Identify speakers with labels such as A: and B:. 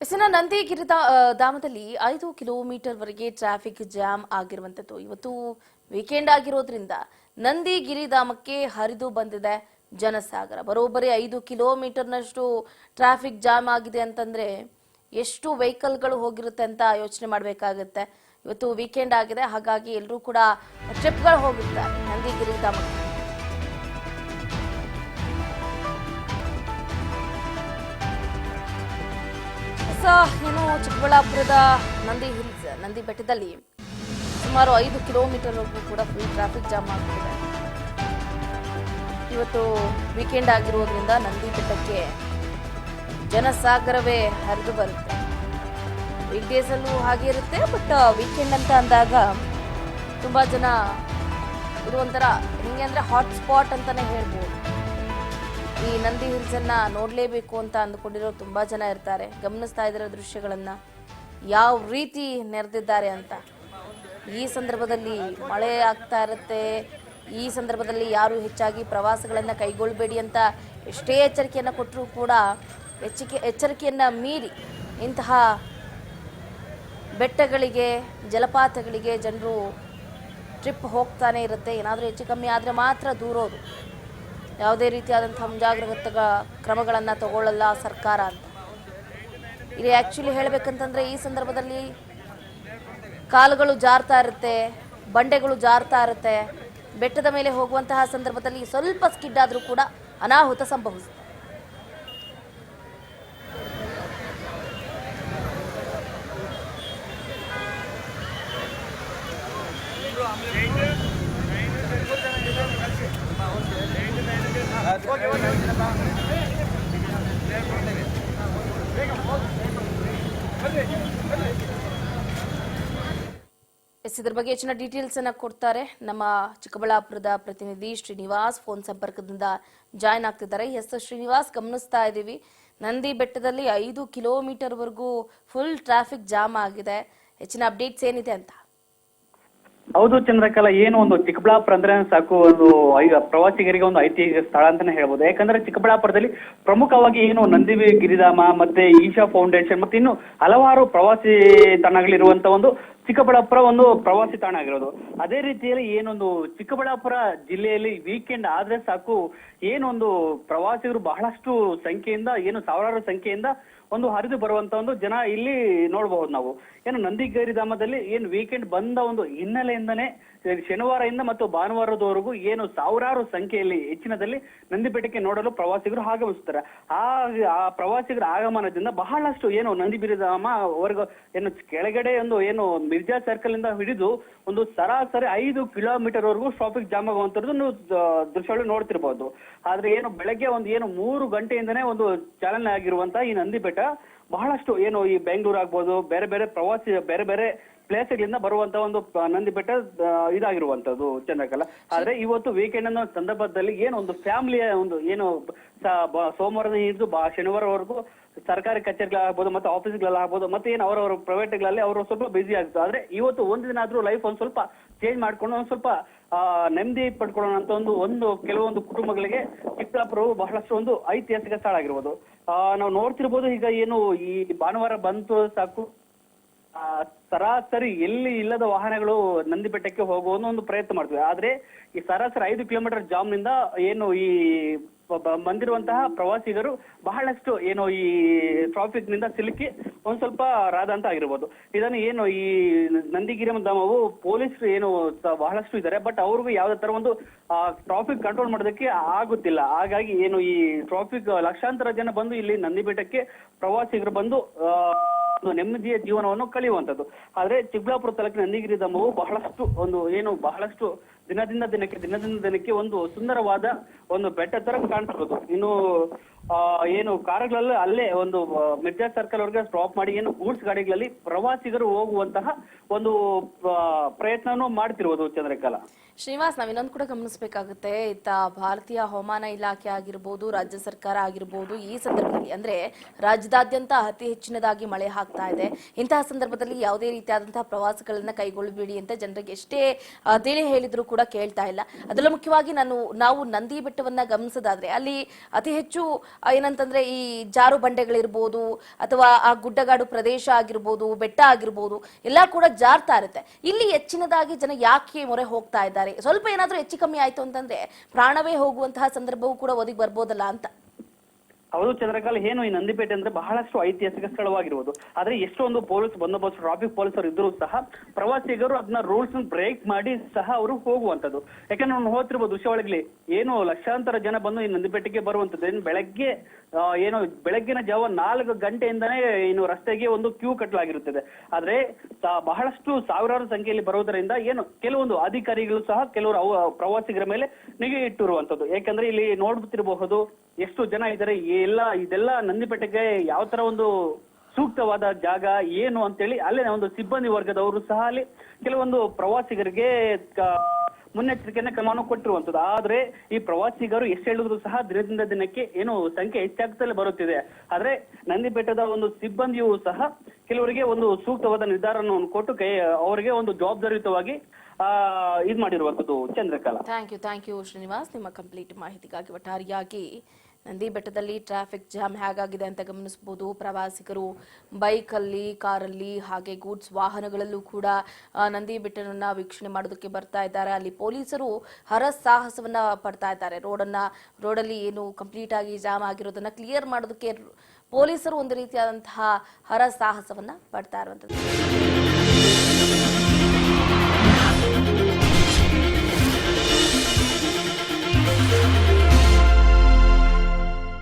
A: ಇನ್ನು ನಂದಿಗಿರಿ ಧಾಮದಲ್ಲಿ 5 ಕಿಲೋಮೀಟರ್ ವರೆಗೆ traffic jam ಆಗಿರುವಂತದ್ದು. ಇವತ್ತು ವೀಕೆಂಡ್ ಆಗಿರೋದ್ರಿಂದ ನಂದಿಗಿರಿ ಧಾಮಕ್ಕೆ ಹರಿದು ಬಂದಿದೆ ಜನಸಾಗರ. ಬರೋಬ್ಬರಿ 5 ಕಿಲೋಮೀಟರ್ನಷ್ಟು ಟ್ರಾಫಿಕ್ ಜಾಮ್ ಆಗಿದೆ ಅಂತಂದ್ರೆ ಎಷ್ಟು ವೆಹಿಕಲ್ಗಳು ಹೋಗಿರುತ್ತೆ ಅಂತ ಯೋಚನೆ ಮಾಡಬೇಕಾಗುತ್ತೆ. ಇವತ್ತು ವೀಕೆಂಡ್ ಆಗಿದೆ, ಹಾಗಾಗಿ ಎಲ್ಲರೂ ಕೂಡ ಟ್ರಿಪ್ಗಳು ಹೋಗಿರ್ತಾರೆ ನಂದಿಗಿರಿ ಧಾಮಕ್ಕೆ. ಏನು ಚಿಕ್ಕಬಳ್ಳಾಪುರದ ನಂದಿ ಬೆಟ್ಟದಲ್ಲಿ ಸುಮಾರು 5 ಕಿಲೋಮೀಟರ್ವರೆಗೂ ಕೂಡ ಫುಲ್ ಟ್ರಾಫಿಕ್ ಜಾಮ್ ಆಗ್ತಿದೆ. ಇವತ್ತು ವೀಕೆಂಡ್ ಆಗಿರೋದ್ರಿಂದ ನಂದಿ ಬೆಟ್ಟಕ್ಕೆ ಜನಸಾಗರವೇ ಹರಿದು ಬರುತ್ತೆ. ವೀಕ್ ಡೇಸ್ ಅಲ್ಲೂ ಹಾಗೆ ಇರುತ್ತೆ, ಬಟ್ ವೀಕೆಂಡ್ ಅಂತ ಅಂದಾಗ ತುಂಬಾ ಜನ ಇದು ಒಂಥರ ಹೆಂಗೆ ಅಂದ್ರೆ ಹಾಟ್ ಸ್ಪಾಟ್ ಅಂತಾನೆ ಹೇಳ್ಬೋದು. ಈ ನಂದಿ ಹಿಲ್ಸ್ ಅನ್ನ ನೋಡ್ಲೇಬೇಕು ಅಂತ ಅಂದ್ಕೊಂಡಿರೋ ತುಂಬಾ ಜನ ಇರ್ತಾರೆ. ಗಮನಿಸ್ತಾ ಇದ್ದಾರೆ ದೃಶ್ಯಗಳನ್ನ, ಯಾವ ರೀತಿ ನೆರೆದಿದ್ದಾರೆ ಅಂತ. ಈ ಸಂದರ್ಭದಲ್ಲಿ ಮಳೆ ಆಗ್ತಾ ಇರುತ್ತೆ. ಈ ಸಂದರ್ಭದಲ್ಲಿ ಯಾರು ಹೆಚ್ಚಾಗಿ ಪ್ರವಾಸಗಳನ್ನ ಕೈಗೊಳ್ಳಬೇಡಿ ಅಂತ ಎಷ್ಟೇ ಎಚ್ಚರಿಕೆಯನ್ನ ಕೊಟ್ಟರೂ ಕೂಡ ಎಚ್ಚರಿಕೆಯನ್ನ ಮೀರಿ ಇಂತಹ ಬೆಟ್ಟಗಳಿಗೆ, ಜಲಪಾತಗಳಿಗೆ ಜನರು ಟ್ರಿಪ್ ಹೋಗ್ತಾನೆ ಇರುತ್ತೆ. ಏನಾದರೂ ಹೆಚ್ಚು ಕಮ್ಮಿ ಆದರೆ ಮಾತ್ರ ದೂರೋದು. ಯಾವುದೇ ರೀತಿಯಾದಂಥ ಮುಂಜಾಗ್ರತಾ ಕ್ರಮಗಳನ್ನು ತಗೊಳ್ಳಲ್ಲ ಸರ್ಕಾರ ಅಂತ. ಇಲ್ಲಿ ಆ್ಯಕ್ಚುಲಿ ಹೇಳಬೇಕಂತಂದರೆ ಈ ಸಂದರ್ಭದಲ್ಲಿ ಕಾಲುಗಳು ಜಾರ್ತಾ ಇರುತ್ತೆ, ಬಂಡೆಗಳು ಜಾರ್ತಾ ಇರುತ್ತೆ. ಬೆಟ್ಟದ ಮೇಲೆ ಹೋಗುವಂತಹ ಸಂದರ್ಭದಲ್ಲಿ ಸ್ವಲ್ಪ ಸ್ಕಿಡ್ ಆದರೂ ಕೂಡ ಅನಾಹುತ ಸಂಭವಿಸುತ್ತೆ. ಇದ್ರ ಬಗ್ಗೆ ಹೆಚ್ಚಿನ ಡೀಟೇಲ್ಸ್ ಅನ್ನ ಕೊಡ್ತಾರೆ ನಮ್ಮ ಚಿಕ್ಕಬಳ್ಳಾಪುರದ ಪ್ರತಿನಿಧಿ ಶ್ರೀನಿವಾಸ್. ಫೋನ್ ಸಂಪರ್ಕದಿಂದ ಜಾಯ್ನ್ ಆಗ್ತಿದ್ದಾರೆ. ಎಸ್ ಶ್ರೀನಿವಾಸ್, ಗಮನಿಸ್ತಾ ಇದ್ದೀವಿ ನಂದಿ ಬೆಟ್ಟದಲ್ಲಿ 5 ಕಿಲೋಮೀಟರ್ ವರೆಗೂ ಫುಲ್ ಟ್ರಾಫಿಕ್ ಜಾಮ್ ಆಗಿದೆ. ಹೆಚ್ಚಿನ ಅಪ್ಡೇಟ್ಸ್ ಏನಿದೆ ಅಂತ?
B: ಹೌದು ಚಂದ್ರಕಲಾ, ಏನು ಒಂದು ಚಿಕ್ಕಬಳ್ಳಾಪುರ ಅಂದ್ರೆ ಸಾಕು, ಒಂದು ಪ್ರವಾಸಿಗರಿಗೆ ಒಂದು ಐತಿಹಾಸಿಕ ಸ್ಥಳ ಅಂತಾನೆ ಹೇಳ್ಬೋದು. ಯಾಕಂದ್ರೆ ಚಿಕ್ಕಬಳ್ಳಾಪುರದಲ್ಲಿ ಪ್ರಮುಖವಾಗಿ ಏನು ನಂದಿಗಿರಿಧಾಮ ಮತ್ತೆ ಈಶಾ ಫೌಂಡೇಶನ್ ಮತ್ತೆ ಇನ್ನು ಹಲವಾರು ಪ್ರವಾಸಿ ತಾಣಗಳಿರುವಂತ ಒಂದು ಚಿಕ್ಕಬಳ್ಳಾಪುರ ಒಂದು ಪ್ರವಾಸಿ ತಾಣ ಆಗಿರೋದು. ಅದೇ ರೀತಿಯಲ್ಲಿ ಏನೊಂದು ಚಿಕ್ಕಬಳ್ಳಾಪುರ ಜಿಲ್ಲೆಯಲ್ಲಿ ವೀಕೆಂಡ್ ಆದ್ರೆ ಸಾಕು, ಏನೊಂದು ಪ್ರವಾಸಿಗರು ಬಹಳಷ್ಟು ಸಂಖ್ಯೆಯಿಂದ, ಏನು ಸಾವಿರಾರು ಸಂಖ್ಯೆಯಿಂದ ಒಂದು ಹರಿದು ಬರುವಂತ ಒಂದು ಜನ ಇಲ್ಲಿ ನೋಡಬಹುದು ನಾವು. ಏನು ನಂದಿಗಿರಿ ಧಾಮದಲ್ಲಿ ಏನು ವೀಕೆಂಡ್ ಬಂದ ಒಂದು ಹಿನ್ನೆಲೆಯಿಂದನೇ ಶನಿವಾರದಿಂದ ಮತ್ತು ಭಾನುವಾರದವರೆಗೂ ಏನು ಸಾವಿರಾರು ಸಂಖ್ಯೆಯಲ್ಲಿ ಹೆಚ್ಚಿನದಲ್ಲಿ ನಂದಿ ಬೆಟ್ಟಕ್ಕೆ ನೋಡಲು ಪ್ರವಾಸಿಗರು ಆಗಮಿಸುತ್ತಾರೆ. ಆ ಪ್ರವಾಸಿಗರ ಆಗಮನದಿಂದ ಬಹಳಷ್ಟು ಏನು ನಂದಿಗಿರಿ ಧಾಮ ವರ್ಗ ಏನು ಕೆಳಗಡೆ ಒಂದು ಏನು ಮಿರ್ಜಾ ಸರ್ಕಲ್ ಇಂದ ಹಿಡಿದು ಒಂದು ಸರಾಸರಿ 5 ಕಿಲೋಮೀಟರ್ ವರೆಗೂ ಟ್ರಾಫಿಕ್ ಜಾಮ್ ಆಗುವಂತದ್ದು ನೀವು ದೃಶ್ಯಗಳು ನೋಡ್ತಿರ್ಬೋದು. ಆದ್ರೆ ಏನು ಬೆಳಗ್ಗೆ ಒಂದು ಏನು 3 ಗಂಟೆಯಿಂದನೇ ಒಂದು ಚಾಲನೆ ಆಗಿರುವಂತ ಈ ನಂದಿ ಬೆಟ್ಟ ಬಹಳಷ್ಟು ಏನು ಈ ಬೆಂಗಳೂರು ಆಗ್ಬೋದು, ಬೇರೆ ಬೇರೆ ಪ್ರವಾಸಿ ಬೇರೆ ಬೇರೆ ಪ್ಲೇಸ್ಗಳಿಂದ ಬರುವಂತ ಒಂದು ನಂದಿ ಬೆಟ್ಟ ಇದಾಗಿರುವಂತದ್ದು ಚಂದ್ರಕಲಾ. ಆದ್ರೆ ಇವತ್ತು ವೀಕೆಂಡ್ ಅನ್ನೋ ಸಂದರ್ಭದಲ್ಲಿ ಏನು ಒಂದು ಫ್ಯಾಮಿಲಿಯ ಒಂದು ಏನು ಸೋಮವಾರದ ಹಿಡಿದು ಶನಿವಾರವರೆಗೂ ಸರ್ಕಾರಿ ಕಚೇರಿಗಳಾಗ್ಬೋದು ಮತ್ತೆ ಆಫೀಸ್ಗಳಾಗ್ಬೋದು ಮತ್ತೆ ಏನು ಅವರವರ ಪ್ರೈವೇಟ್ಗಳಲ್ಲಿ ಅವರು ಸ್ವಲ್ಪ ಬಿಸಿ ಆಗ್ತದೆ. ಆದ್ರೆ ಇವತ್ತು ಒಂದು ದಿನ ಆದ್ರೂ ಲೈಫ್ ಒಂದ್ ಸ್ವಲ್ಪ ಚೇಂಜ್ ಮಾಡ್ಕೊಂಡು ಒಂದ್ ಸ್ವಲ್ಪ ನೆಮ್ಮದಿ ಪಡ್ಕೊಳ್ಳೋಣ ಅಂತ ಒಂದು ಕೆಲವೊಂದು ಕುಟುಂಬಗಳಿಗೆ ಚಿಕ್ಕಬಳ್ಳಾಪುರವು ಬಹಳಷ್ಟು ಒಂದು ಐತಿಹಾಸಿಕ ಸ್ಥಳ ಆಗಿರ್ಬೋದು. ನಾವು ನೋಡ್ತಿರ್ಬೋದು, ಈಗ ಏನು ಈ ಭಾನುವಾರ ಬಂತು ಸಾಕು, ಸರಾಸರಿ ಎಲ್ಲಿ ಇಲ್ಲದ ವಾಹನಗಳು ನಂದಿ ಬೆಟ್ಟಕ್ಕೆ ಹೋಗುವ ಒಂದು ಪ್ರಯತ್ನ ಮಾಡ್ತೀವಿ. ಆದ್ರೆ ಈ ಸರಾಸರಿ 5 ಕಿಲೋಮೀಟರ್ ಜಾಮ್ ನಿಂದ ಏನು ಈ ಬಂದಿರುವಂತಹ ಪ್ರವಾಸಿಗರು ಬಹಳಷ್ಟು ಏನು ಈ ಟ್ರಾಫಿಕ್ ನಿಂದ ಸಿಲುಕಿ ಒಂದ್ ಸ್ವಲ್ಪ ರಾದಂತ ಆಗಿರ್ಬೋದು. ಇದನ್ನು ಏನು ಈ ನಂದಿಗಿರಿ ಧಾಮವು ಪೊಲೀಸ್ ಏನು ಬಹಳಷ್ಟು ಇದ್ದಾರೆ, ಬಟ್ ಅವ್ರಿಗೂ ಯಾವ್ದೇ ತರ ಒಂದು ಟ್ರಾಫಿಕ್ ಕಂಟ್ರೋಲ್ ಮಾಡೋದಕ್ಕೆ ಆಗುತ್ತಿಲ್ಲ. ಹಾಗಾಗಿ ಏನು ಈ ಟ್ರಾಫಿಕ್ ಲಕ್ಷಾಂತರ ಜನ ಬಂದು ಇಲ್ಲಿ ನಂದಿ ಬೆಟ್ಟಕ್ಕೆ ಪ್ರವಾಸಿಗರು ಬಂದು ಒಂದು ನೆಮ್ಮದಿಯ ಜೀವನವನ್ನು ಕಳೆಯುವಂಥದ್ದು. ಆದ್ರೆ ಚಿಕ್ಕಬಳ್ಳಾಪುರ ತಾಲೂಕಿನ ನಂದಿಗಿರಿ ಧಾಮವು ಬಹಳಷ್ಟು ದಿನದಿಂದ ದಿನಕ್ಕೆ ಒಂದು ಸುಂದರವಾದ ಒಂದು ಬೆಟ್ಟ ತರ ಕಾಣಿಸ್ಬೋದು. ಇನ್ನು ಏನು ಕಾರುಗಳಲ್ಲಿ ಅಲ್ಲೇ ಒಂದು ಮಿರ್ಜಾ ಸರ್ಕಲ್ ವರೆಗೆ ಸ್ಟಾಪ್ ಮಾಡಿ ಏನು ಗೂಡ್ಸ್ ಗಾಡಿಗಳಲ್ಲಿ ಪ್ರವಾಸಿಗರು ಹೋಗುವಂತಹ ಒಂದು ಪ್ರಯತ್ನವನ್ನು ಮಾಡ್ತಿರುವುದು ಚಂದ್ರಕಲಾ.
A: ಶ್ರೀನಿವಾಸ್, ನಾವು ಇನ್ನೊಂದು ಕೂಡ ಗಮನಿಸಬೇಕಾಗುತ್ತೆ. ಇತ್ತ ಭಾರತೀಯ ಹವಾಮಾನ ಇಲಾಖೆ ಆಗಿರ್ಬೋದು, ರಾಜ್ಯ ಸರ್ಕಾರ ಆಗಿರ್ಬೋದು, ಈ ಸಂದರ್ಭದಲ್ಲಿ ಅಂದ್ರೆ ರಾಜ್ಯದಾದ್ಯಂತ ಅತಿ ಹೆಚ್ಚಿನದಾಗಿ ಮಳೆ ಆಗ್ತಾ ಇದೆ. ಇಂತಹ ಸಂದರ್ಭದಲ್ಲಿ ಯಾವುದೇ ರೀತಿಯಾದಂತಹ ಪ್ರವಾಸಗಳನ್ನ ಕೈಗೊಳ್ಳಬೇಡಿ ಅಂತ ಜನರಿಗೆ ಎಷ್ಟೇ ತಿಳಿ ಹೇಳಿದ್ರು ಕೂಡ ಕೇಳ್ತಾ ಇಲ್ಲ. ಅದರಲ್ಲೂ ಮುಖ್ಯವಾಗಿ ನಾವು ನಂದಿ ಬೆಟ್ಟವನ್ನ ಗಮನಿಸೋದಾದ್ರೆ ಅಲ್ಲಿ ಅತಿ ಹೆಚ್ಚು ಏನಂತಂದ್ರೆ ಈ ಜಾರು ಬಂಡೆಗಳಿರ್ಬೋದು ಅಥವಾ ಆ ಗುಡ್ಡಗಾಡು ಪ್ರದೇಶ ಆಗಿರ್ಬೋದು, ಬೆಟ್ಟ ಆಗಿರ್ಬೋದು, ಎಲ್ಲ ಕೂಡ ಜಾರ್ತಾ ಇರುತ್ತೆ. ಇಲ್ಲಿ ಹೆಚ್ಚಿನದಾಗಿ ಜನ ಯಾಕೆ ಮೊರೆ ಹೋಗ್ತಾ ಇದ್ದಾರೆ? ಸ್ವಲ್ಪ ಏನಾದ್ರೂ ಹೆಚ್ಚು ಕಮ್ಮಿ ಆಯ್ತು ಅಂತಂದ್ರೆ ಪ್ರಾಣವೇ ಹೋಗುವಂತಹ ಸಂದರ್ಭವೂ ಕೂಡ ಒದಗಿ ಬರ್ಬೋದಲ್ಲ ಅಂತ.
B: ಹೌದು ಚಂದ್ರಕಾಲ್, ಏನು ಈ ನಂದಿಪೇಟೆ ಅಂದ್ರೆ ಬಹಳಷ್ಟು ಐತಿಹಾಸಿಕ ಸ್ಥಳವಾಗಿರುವುದು. ಆದ್ರೆ ಎಷ್ಟೊಂದು ಪೊಲೀಸ್ ಬಂದೋಬಸ್ತ್, ಟ್ರಾಫಿಕ್ ಪೊಲೀಸರು ಇದ್ರೂ ಸಹ ಪ್ರವಾಸಿಗರು ಅದನ್ನ ರೂಲ್ಸ್ ಬ್ರೇಕ್ ಮಾಡಿ ಸಹ ಅವರು ಹೋಗುವಂತದ್ದು. ಯಾಕಂದ್ರೆ ನಾವು ಹೋಗ್ತಿರ್ಬೋದು ದೃಶ್ಯಾವಳಿಗಳಲ್ಲಿ ಏನು ಲಕ್ಷಾಂತರ ಜನ ಬಂದು ಈ ನಂದಿಪೇಟೆಗೆ ಬರುವಂತದ್ದು. ಏನು ಬೆಳಗ್ಗೆ ಬೆಳಗ್ಗಿನ ಜಾವ 4 ಗಂಟೆಯಿಂದನೇ ಏನು ರಸ್ತೆಗೆ ಒಂದು ಕ್ಯೂ ಕಟ್ಟಲಾಗಿರುತ್ತದೆ. ಆದ್ರೆ ಬಹಳಷ್ಟು ಸಾವಿರಾರು ಸಂಖ್ಯೆಯಲ್ಲಿ ಬರುವುದರಿಂದ ಏನು ಕೆಲವೊಂದು ಅಧಿಕಾರಿಗಳು ಸಹ ಕೆಲವರು ಪ್ರವಾಸಿಗರ ಮೇಲೆ ನಿಗಾ ಇಟ್ಟಿರುವಂತದ್ದು. ಯಾಕಂದ್ರೆ ಇಲ್ಲಿ ನೋಡ್ತಿರಬಹುದು ಎಷ್ಟು ಜನ ಇದ್ದಾರೆ, ಇದೆಲ್ಲ ನಂದಿಪೇಟೆಗೆ ಯಾವ ತರ ಒಂದು ಸೂಕ್ತವಾದ ಜಾಗ ಏನು ಅಂತೇಳಿ ಅಲ್ಲೇ ಒಂದು ಸಿಬ್ಬಂದಿ ವರ್ಗದವರು ಸಹ ಅಲ್ಲಿ ಕೆಲವೊಂದು ಪ್ರವಾಸಿಗರಿಗೆ ಮುನ್ನೆಚ್ಚರಿಕೆಯನ್ನ ಕ್ರಮವನ್ನು ಕೊಟ್ಟಿರುವಂತದ್ದು. ಆದ್ರೆ ಈ ಪ್ರವಾಸಿಗರು ಎಷ್ಟು ಹೇಳಿದ್ರು ಸಹ ದಿನದಿಂದ ದಿನಕ್ಕೆ ಏನು ಸಂಖ್ಯೆ ಹೆಚ್ಚಾಗ್ತಲೇ ಬರುತ್ತಿದೆ. ಆದ್ರೆ ನಂದಿಬೆಟ್ಟದ ಒಂದು ಸಿಬ್ಬಂದಿಯೂ ಸಹ ಕೆಲವರಿಗೆ ಒಂದು ಸೂಕ್ತವಾದ ನಿರ್ಧಾರವನ್ನು ಕೊಟ್ಟು ಅವರಿಗೆ ಒಂದು ಜವಾಬ್ದಾರಿಯುತವಾಗಿ ಇದ್ ಮಾಡಿರುವಂತದ್ದು. ಚಂದ್ರಕಲಾ,
A: ಥ್ಯಾಂಕ್ ಯು ಶ್ರೀನಿವಾಸ್, ನಿಮ್ಮ ಕಂಪ್ಲೀಟ್ ಮಾಹಿತಿಗಾಗಿ. ಒಟ್ಟಾರೆಯಾಗಿ ನಂದಿ ಬೆಟ್ಟದಲ್ಲಿ ಟ್ರಾಫಿಕ್ ಜಾಮ್ ಹೇಗಾಗಿದೆ ಅಂತ ಗಮನಿಸಬಹುದು. ಪ್ರವಾಸಿಗರು ಬೈಕಲ್ಲಿ, ಕಾರಲ್ಲಿ, ಹಾಗೆ ಗೂಡ್ಸ್ ವಾಹನಗಳಲ್ಲೂ ಕೂಡ ನಂದಿ ಬೆಟ್ಟವನ್ನ ವೀಕ್ಷಣೆ ಮಾಡೋದಕ್ಕೆ ಬರ್ತಾ ಇದ್ದಾರೆ. ಅಲ್ಲಿ ಪೊಲೀಸರು ಹರಸಾಹಸವನ್ನ ಪಡ್ತಾ ಇದ್ದಾರೆ. ರೋಡಲ್ಲಿ ಏನು ಕಂಪ್ಲೀಟ್ ಆಗಿ ಜಾಮ್ ಆಗಿರೋದನ್ನ ಕ್ಲಿಯರ್ ಮಾಡೋದಕ್ಕೆ ಪೊಲೀಸರು ಒಂದು ರೀತಿಯಾದಂತಹ ಹರಸಾಹಸವನ್ನ ಪಡ್ತಾ ಇರುವಂತದ್ದು.